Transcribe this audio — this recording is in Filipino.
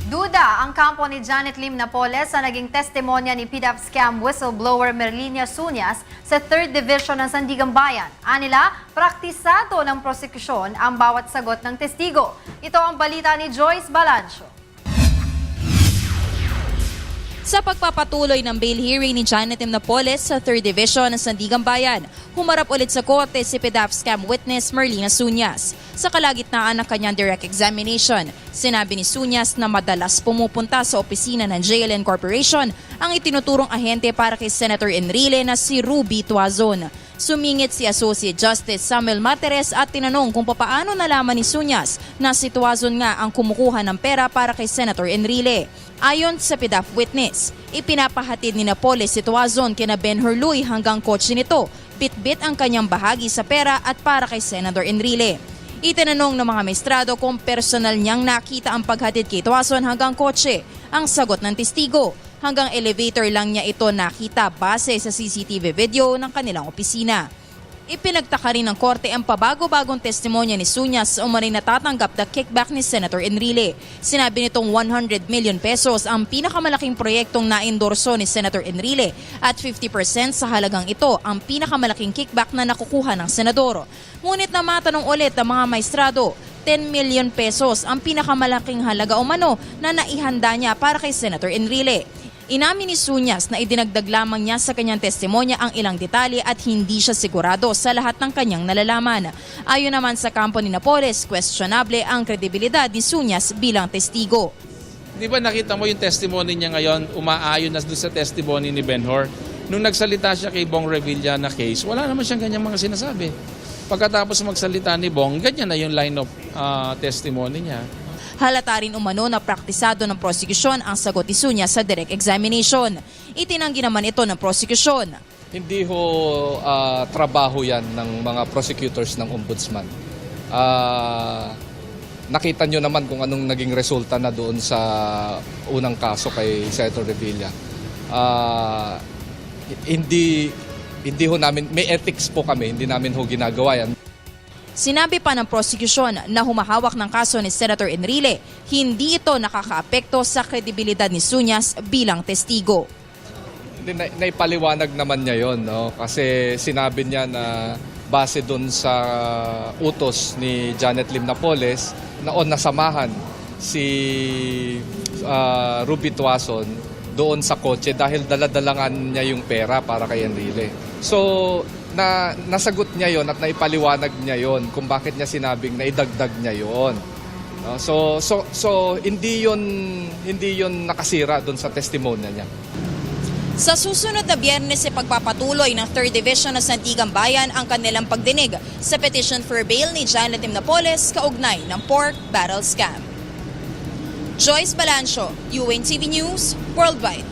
Duda ang kampo ni Janet Lim Napoles sa naging testimonya ni PDAP scam whistleblower Merlinia Suñas sa 3rd Division ng Sandigan Bayan. Anila, praktisado ng prosekusyon ang bawat sagot ng testigo. Ito ang balita ni Joyce Balancio. Sa pagpapatuloy ng bail hearing ni Janet Lim Napoles sa 3rd Division ng Sandigan Bayan, humarap ulit sa korte si PDAP scam witness Merlinia Suñas. Sa kalagitnaan ng kanyang direct examination, sinabi ni Suñas na madalas pumupunta sa opisina ng JLN Corporation ang itinuturong ahente para kay Senator Enrile na si Ruby Tuazon. Sumingit si Associate Justice Samuel Martires at tinanong kung paano nalaman ni Suñas na si Tuazon nga ang kumukuha ng pera para kay Senator Enrile. Ayon sa PDAP witness, ipinapahatid ni Napoles si Tuazon kina Ben Hurluy hanggang kotse nito, bit-bit ang kanyang bahagi sa pera at para kay Senator Enrile. Itinanong ng mga maestrado kung personal niyang nakita ang paghatid kay Tuazon hanggang kotse. Ang sagot ng testigo, hanggang elevator lang niya ito nakita base sa CCTV video ng kanilang opisina. Ipinagtaka rin ng korte ang pabago-bagong testimonya ni Suñas sa umaring natatanggap na kickback ni Senator Enrile. Sinabi nitong 100 million pesos ang pinakamalaking proyektong naendorso ni Senator Enrile at 50% sa halagang ito ang pinakamalaking kickback na nakukuha ng senador. Ngunit na matanong ulit ang mga maestrado, 10 million pesos ang pinakamalaking halaga umano na naihanda niya para kay Senator Enrile. Inamin ni Suñas na idinagdag lamang niya sa kanyang testimonya ang ilang detalye at hindi siya sigurado sa lahat ng kanyang nalalaman. Ayon naman sa kampo ni Napoles, questionable ang kredibilidad ni Suñas bilang testigo. Di ba nakita mo yung testimony niya ngayon, umaayon na doon sa testimony ni Benhur? Nung nagsalita siya kay Bong Revilla na case, wala naman siyang ganyang mga sinasabi. Pagkatapos magsalita ni Bong, ganyan na yung line of testimony niya. Halata rin umano na praktisado ng prosekusyon ang sagot ni Suñas sa direct examination. Itinanggi naman ito ng prosekusyon. Hindi ho trabaho yan ng mga prosecutors ng ombudsman. Nakita nyo naman kung anong naging resulta na doon sa unang kaso kay Senator Revilla. Hindi ho namin, may ethics po kami, hindi namin ho ginagawa yan. Sinabi pa ng prosekusyon na humahawak ng kaso ni Senator Enrile, hindi ito nakakaapekto sa kredibilidad ni Suñas bilang testigo. Naipaliwanag naman niya yon, no? Kasi sinabi niya na base doon sa utos ni Janet Lim Napoles na nasamahan si Ruby Tuazon doon sa kotse dahil daladalangan niya yung pera para kay Enrile. So, nasagot niya yon at naipaliwanag niya yon kung bakit niya sinabing naidagdag niya yon. So hindi yon nakasira doon sa testimonya niya. Sa susunod na Biyernes ay pagpapatuloy ng 3rd Division ng Sandigan Bayan ang kanilang pagdinig sa petition for bail ni Janet Lim Napoles kaugnay ng pork barrel scam. Joyce Balancio, UNTV News, Worldwide.